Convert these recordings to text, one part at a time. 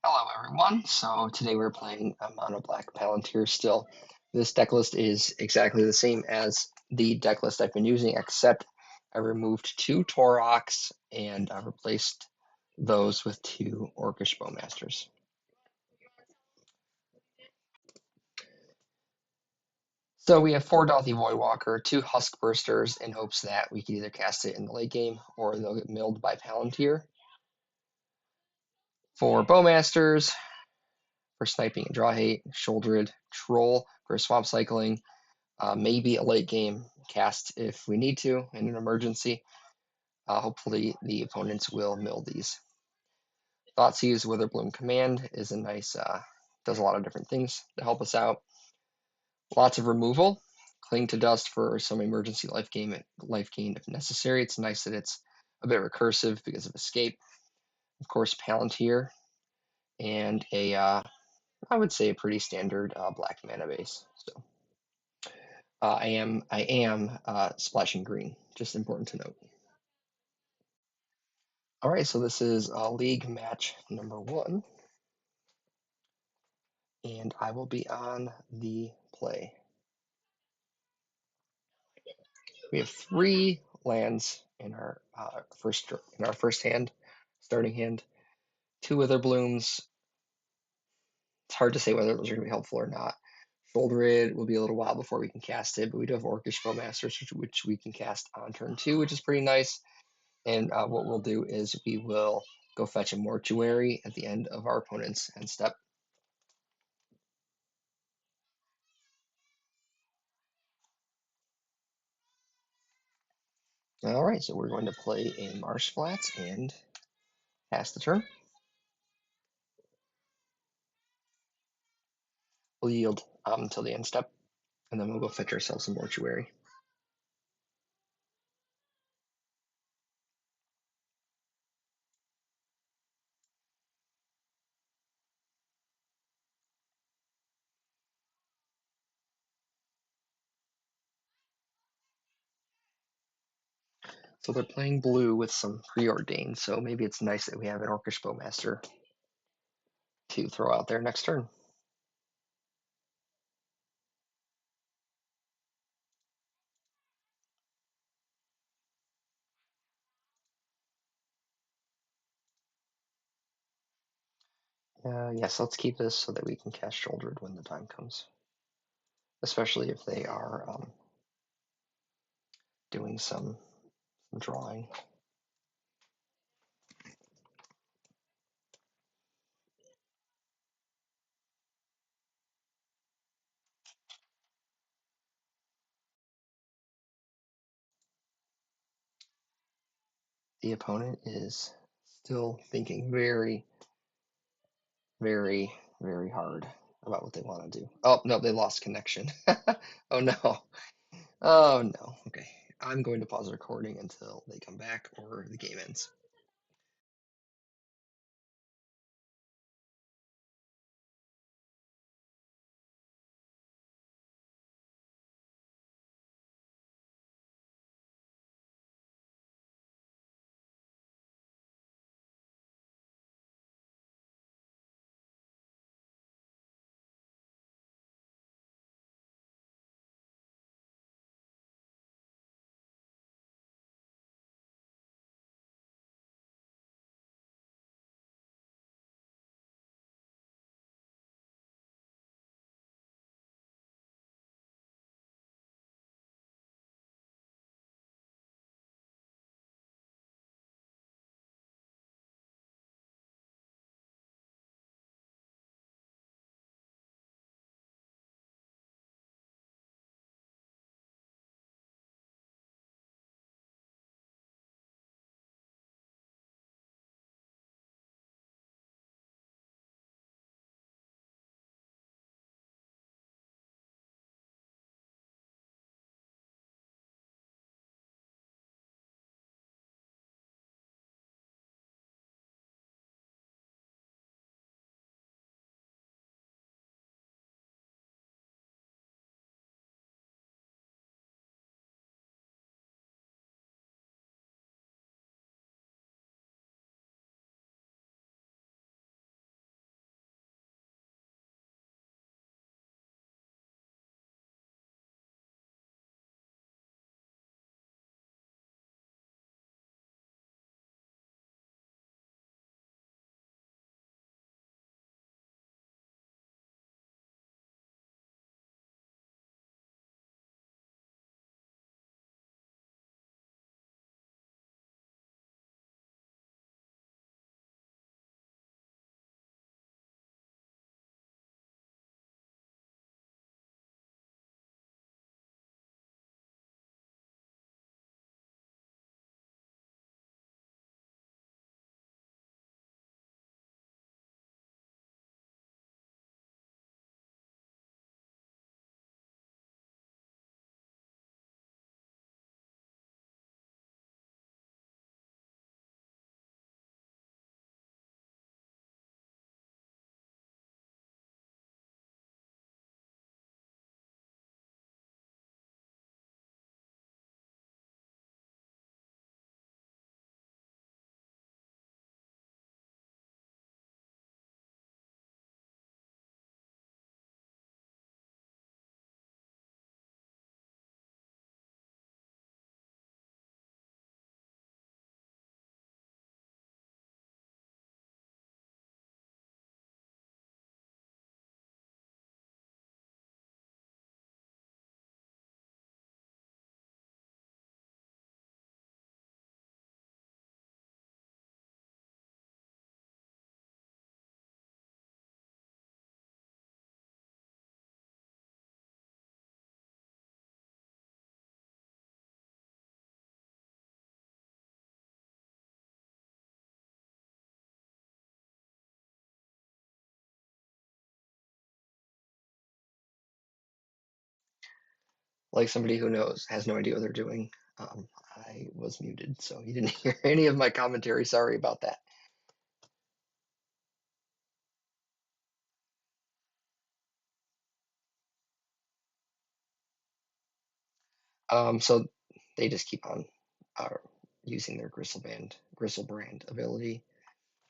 Hello everyone, so today we're playing Mono Black Palantir still. This deck list is exactly the same as the deck list I've been using, except I removed 2 Tauroks and I replaced those with 2 Orcish Bowmasters. So we have 4 Dauthi Voidwalker, 2 Husk Bursters in hopes that we can either cast it in the late game or they'll get milled by Palantir. 4 Bowmasters for sniping and draw hate, Shouldered Troll for swamp cycling, maybe a late game cast if we need to in an emergency. Hopefully the opponents will mill these. Thoughtseize Witherbloom Command is a nice, does a lot of different things to help us out. Lots of removal. Cling to Dust for some emergency life gain if necessary. It's nice that it's a bit recursive because of escape. Of course, Palantir and I would say a pretty standard black mana base. So I am splashing green. Just important to note. All right, so this is league match number 1, and I will be on the play. We have 3 lands in our first hand, starting hand. 2 Witherblooms. It's hard to say whether those are going to be helpful or not. Shouldered will be a little while before we can cast it, but we do have Orcish Bowmasters, which we can cast on turn 2, which is pretty nice. And what we'll do is we will go fetch a Mortuary at the end of our opponent's end step. All right, so we're going to play a Marsh Flats and pass the turn. We'll yield until the end step, and then we'll go fetch ourselves a Mortuary. So they're playing blue with some preordained, so maybe it's nice that we have an Orcish Bowmaster to throw out there next turn. Yes, let's keep this so that we can cast Shouldered when the time comes, especially if they are doing some drawing. The opponent is still thinking very, very, very hard about what they want to do. Oh, no, they lost connection. Oh, no. Oh, no. Okay. I'm going to pause the recording until they come back or the game ends. like somebody who has no idea what they're doing. I was muted, so you didn't hear any of my commentary. Sorry about that. So they just keep on uh, using their Gristlebrand ability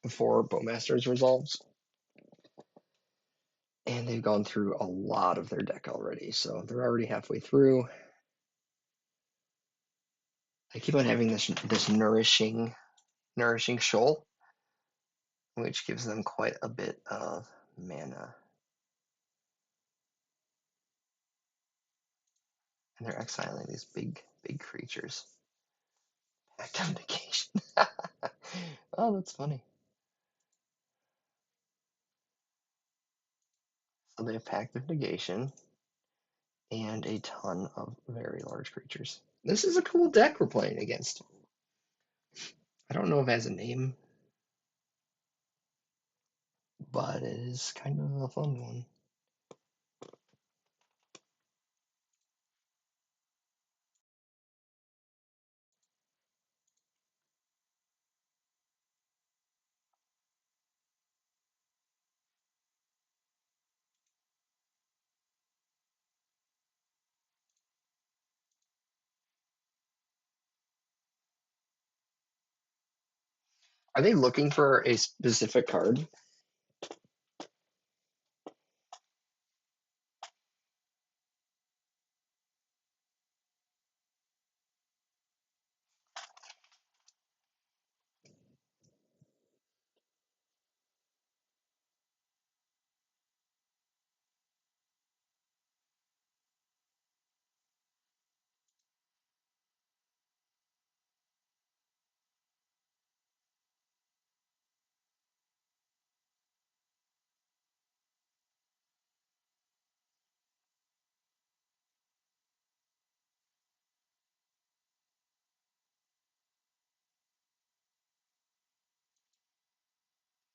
before Bowmaster's resolves. And they've gone through a lot of their deck already, so they're already halfway through. They keep on having this nourishing shoal, which gives them quite a bit of mana. And they're exiling these big creatures. Pact of Negation. Oh, that's funny. So they have Pact of Negation and a ton of very large creatures. This is a cool deck we're playing against. I don't know if it has a name, but it is kind of a fun one. Are they looking for a specific card?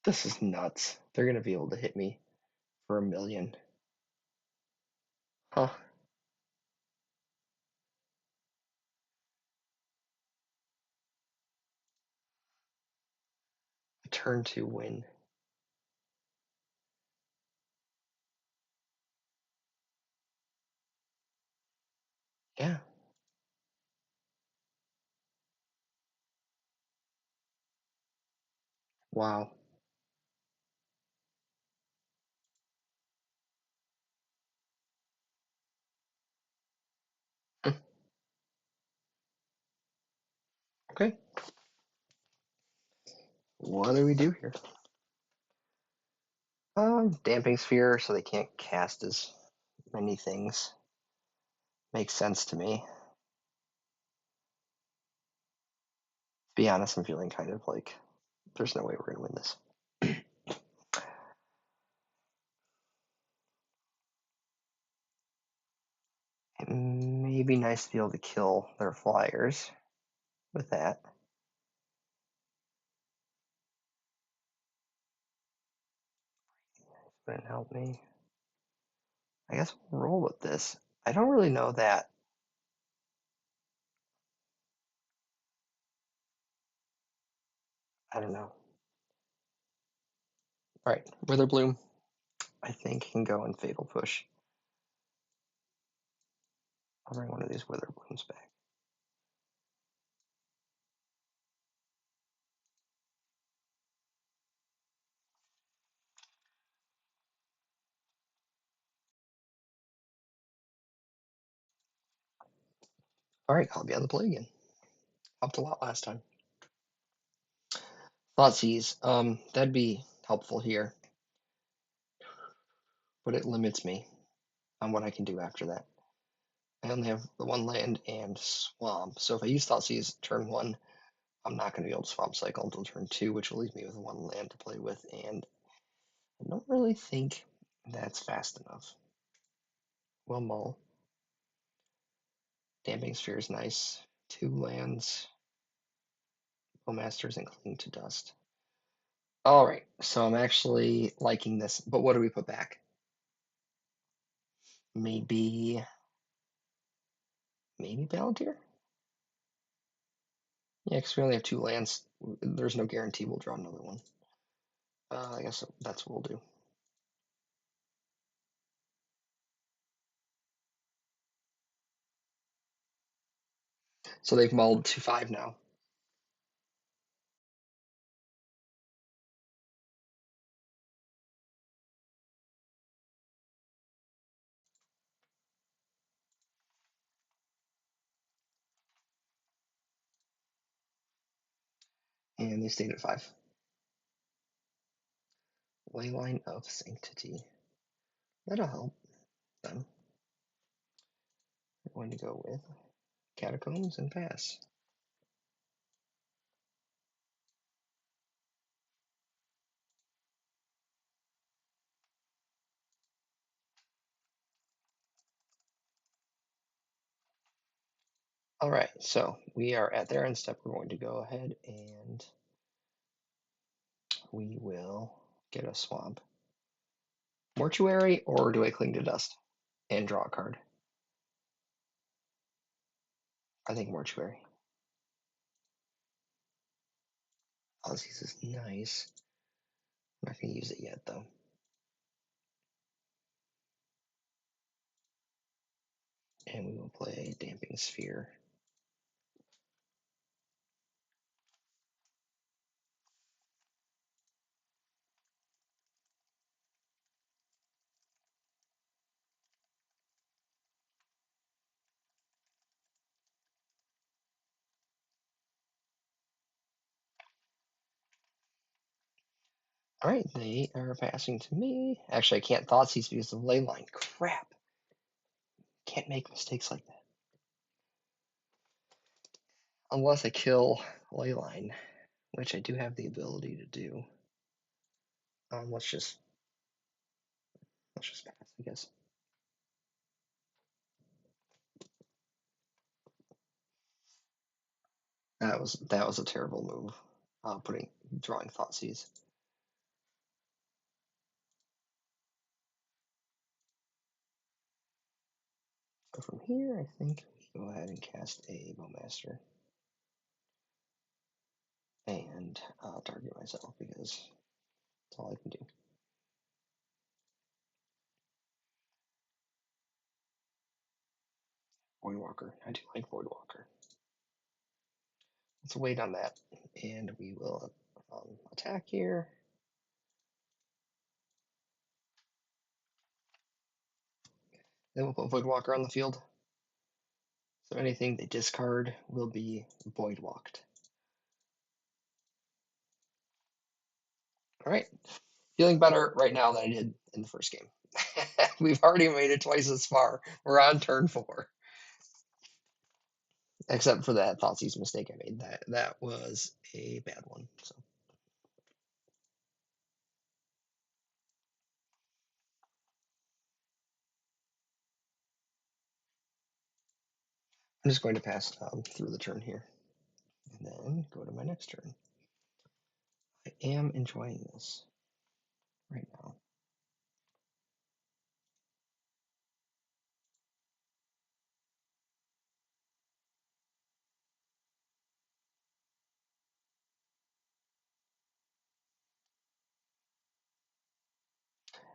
This is nuts. They're gonna be able to hit me for 1 million. Huh. Turn to win. Yeah. Wow. Okay. What do we do here? Damping sphere, so they can't cast as many things. Makes sense to me. To be honest, I'm feeling kind of like there's no way we're gonna win this. It may be nice to be able to kill their flyers with that. Wouldn't help me. I guess we'll roll with this. I don't really know that. I don't know. All right, Witherbloom, I think, can go in Fatal Push. I'll bring one of these Witherblooms back. All right, I'll be on the play again. Helped a lot last time. Thoughtseize, that'd be helpful here, but it limits me on what I can do after that. I only have the one land and swamp, so if I use Thoughtseize turn 1, I'm not going to be able to swamp cycle until turn 2, which will leave me with one land to play with, and I don't really think that's fast enough. Well, mull. Damping Sphere is nice. 2 lands. Bowmasters and Cling to Dust. All right, so I'm actually liking this, but what do we put back? Maybe Maybe Palantir? Yeah, because we only have 2 lands. There's no guarantee we'll draw another one. I guess that's what we'll do. So they've mulled to 5 now. And they stayed at 5. Leyline of Sanctity. That'll help them. We're going to go with Catacombs and pass. All right, so we are at their end step. We're going to go ahead and we will get a swamp. Mortuary, or do I cling to dust and draw a card? I think mortuary. Aussies is nice. I'm not going to use it yet, though. And we will play Damping Sphere. All right, they are passing to me. Actually, I can't Thoughtseize because of Leyline. Crap. Can't make mistakes like that. Unless I kill Leyline, which I do have the ability to do. Let's just pass, I guess. That was a terrible move. Drawing Thoughtseize. So from here, I think we go ahead and cast a Bowmaster and target myself because that's all I can do. Voidwalker. I do like Voidwalker. Let's wait on that, and we will attack here. Then we'll put Voidwalker on the field. So anything they discard will be Voidwalked. All right. Feeling better right now than I did in the first game. We've already made it twice as far. We're on turn 4. Except for that Thoughtseize mistake I made. That was a bad one. So I'm just going to pass through the turn here. And then go to my next turn. I am enjoying this right now.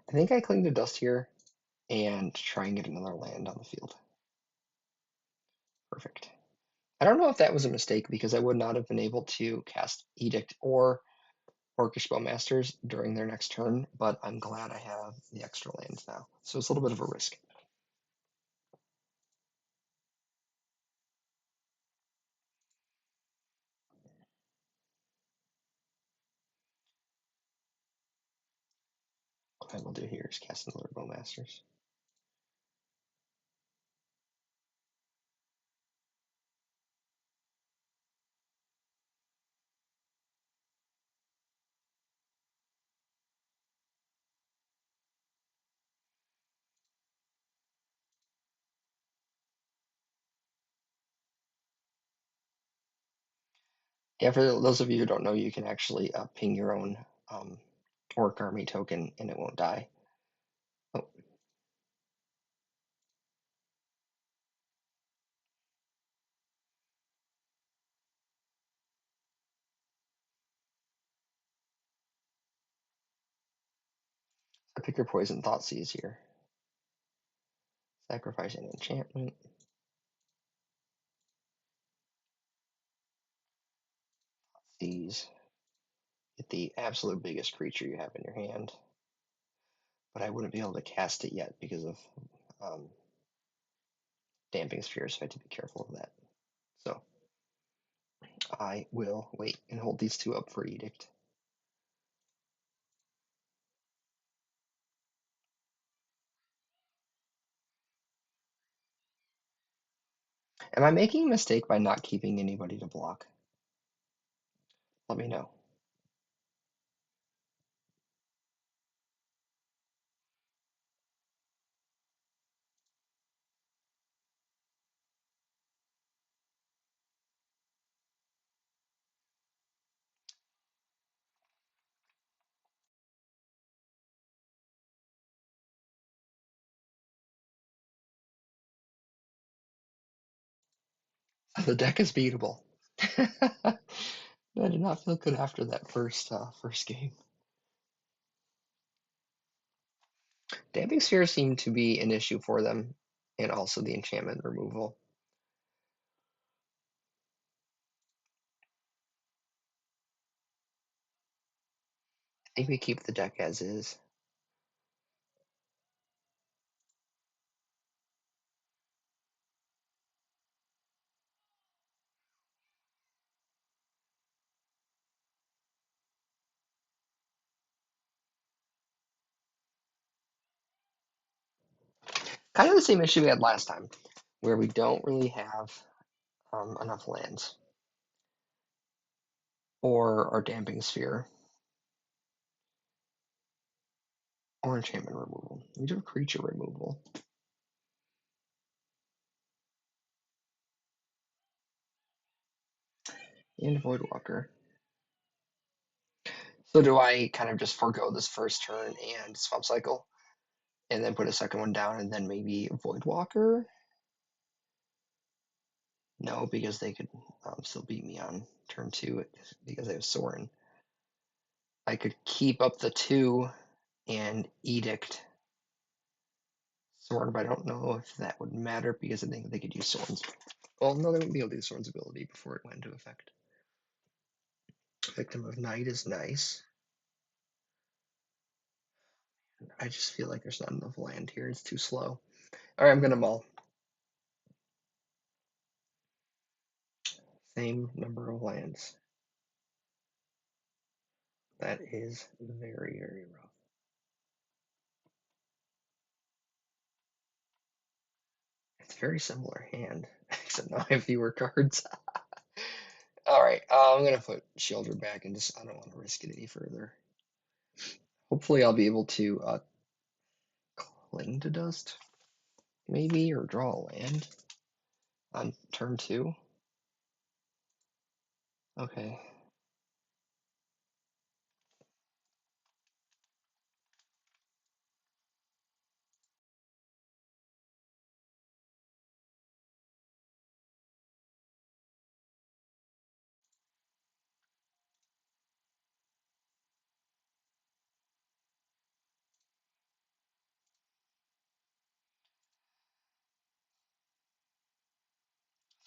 I think I cling to dust here and try and get another land on the field. Perfect. I don't know if that was a mistake because I would not have been able to cast Edict or Orcish Bowmasters during their next turn, but I'm glad I have the extra lands now. So it's a little bit of a risk. What I will do here is cast another Bowmasters. Yeah, for those of you who don't know, you can actually ping your own Orc Army token and it won't die. Oh, pick your poison. Thoughtseize here. Sacrifice an enchantment. These. Get the absolute biggest creature you have in your hand. But I wouldn't be able to cast it yet because of Damping Sphere, so I have to be careful of that. So I will wait and hold these two up for Edict. Am I making a mistake by not keeping anybody to block? Let me know. The deck is beatable. I did not feel good after that first game. Damping Sphere seemed to be an issue for them, and also the enchantment removal. I think we keep the deck as is. Kind of the same issue we had last time, where we don't really have enough lands or our Damping Sphere or enchantment removal. We do have creature removal. And Voidwalker. So do I kind of just forego this first turn and Swamp Cycle, and then put a second one down, and then maybe Voidwalker? No, because they could still beat me on turn 2 because I have Sorin. I could keep up the 2 and Edict Sorin, but I don't know if that would matter because I think they could use Sorin's. Well, no, they wouldn't be able to use Sorin's ability before it went into effect. Victim of Night is nice. I just feel like there's not enough land here. It's too slow. All right, I'm going to mull. Same number of lands. That is very, very rough. It's a very similar hand, except now I have fewer cards. All right, I'm going to put Shielder back and just, I don't want to risk it any further. Hopefully I'll be able to cling to dust, maybe, or draw a land on turn 2. Okay.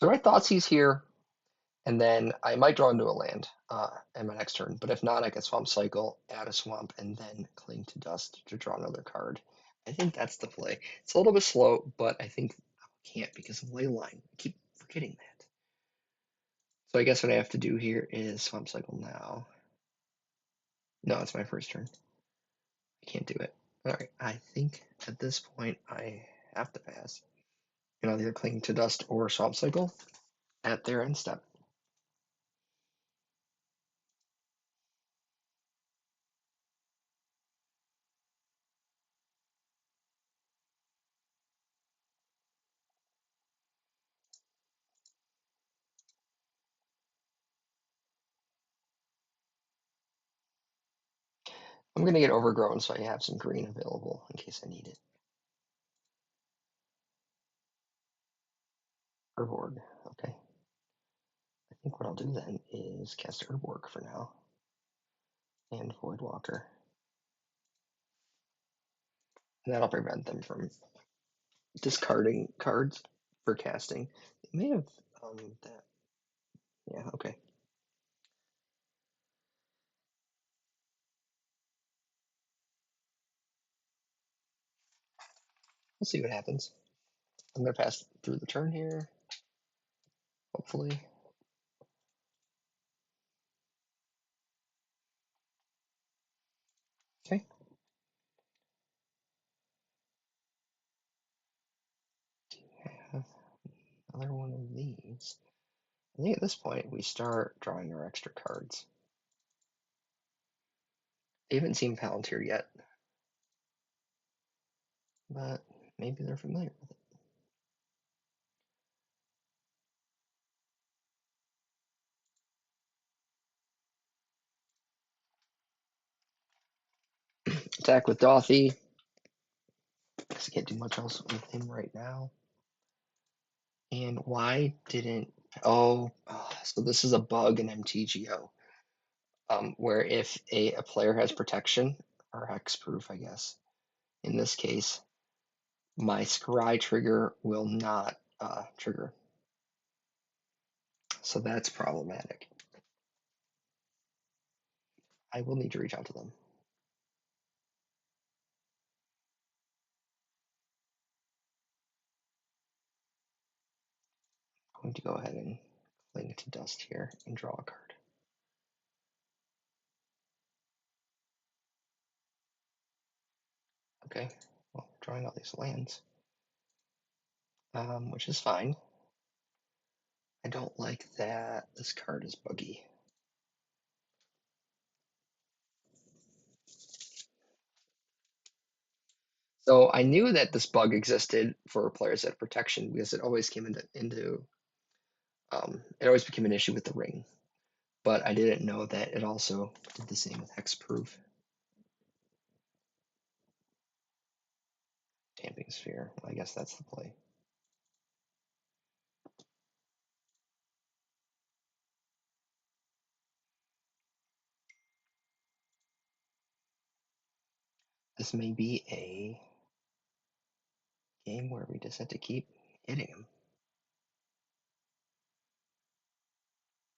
So my thoughts he's here, and then I might draw into a land in my next turn, but if not, I can Swamp Cycle, add a swamp, and then cling to dust to draw another card. I think that's the play. It's a little bit slow, but I think I can't because of Leyline. I keep forgetting that. So I guess what I have to do here is Swamp Cycle now. No, it's my first turn. I can't do it. Alright, I think at this point I have to pass. And I'll either cling to dust or Swamp Cycle at their end step. I'm going to get Overgrown so I have some green available in case I need it. Urborg, okay. I think what I'll do then is cast Urborg for now. And Voidwalker. And that'll prevent them from discarding cards for casting. They may have that. Yeah, okay. We'll see what happens. I'm gonna pass through the turn here, hopefully. Okay. Have another one of these. I think at this point we start drawing our extra cards. I haven't seen Palantir yet, but maybe they're familiar with it. Attack with Dothy. Because I can't do much else with him right now. And why didn't... so this is a bug in MTGO, where if a player has protection, or hexproof, I guess, in this case, my scry trigger will not trigger. So that's problematic. I will need to reach out to them. I'm going to go ahead and cling to dust here and draw a card. Okay, well, drawing all these lands, which is fine. I don't like that this card is buggy. So I knew that this bug existed for players that had protection because it always came into it always became an issue with the ring. But I didn't know that it also did the same with hexproof. Damping sphere. I guess that's the play. This may be a game where we just have to keep hitting him.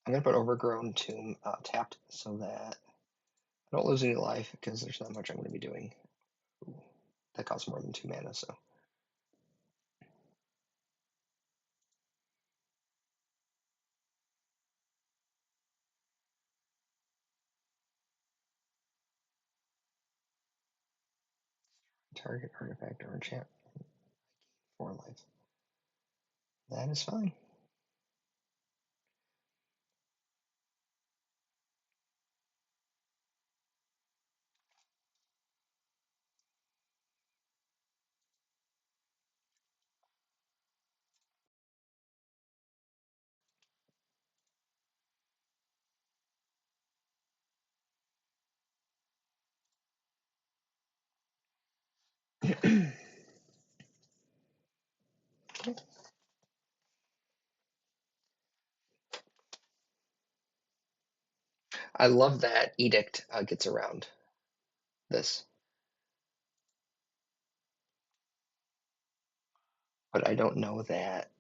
I'm gonna put Overgrown Tomb tapped so that I don't lose any life because there's not much I'm gonna be doing. Ooh, that costs more than 2 mana, so. Target artifact or enchant 4 life. That is fine. I love that Edict gets around this, but I don't know that.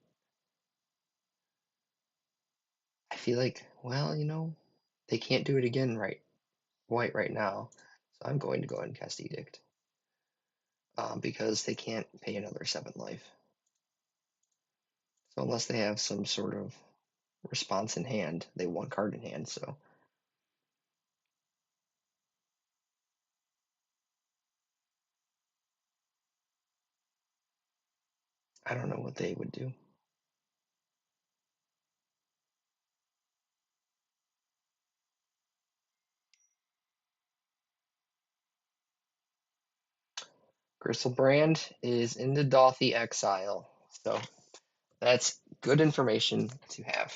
I feel like, well, they can't do it again white right now, so I'm going to go ahead and cast Edict because they can't pay another 7 life. So unless they have some sort of response in hand, they want card in hand, so I don't know what they would do. Brand is in the Dothy exile, so that's good information to have.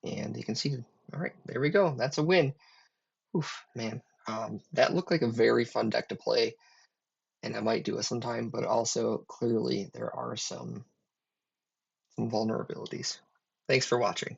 And you can see, all right, there we go. That's a win. Oof, man. That looked like a very fun deck to play, and I might do it sometime, but also clearly there are some vulnerabilities. Thanks for watching.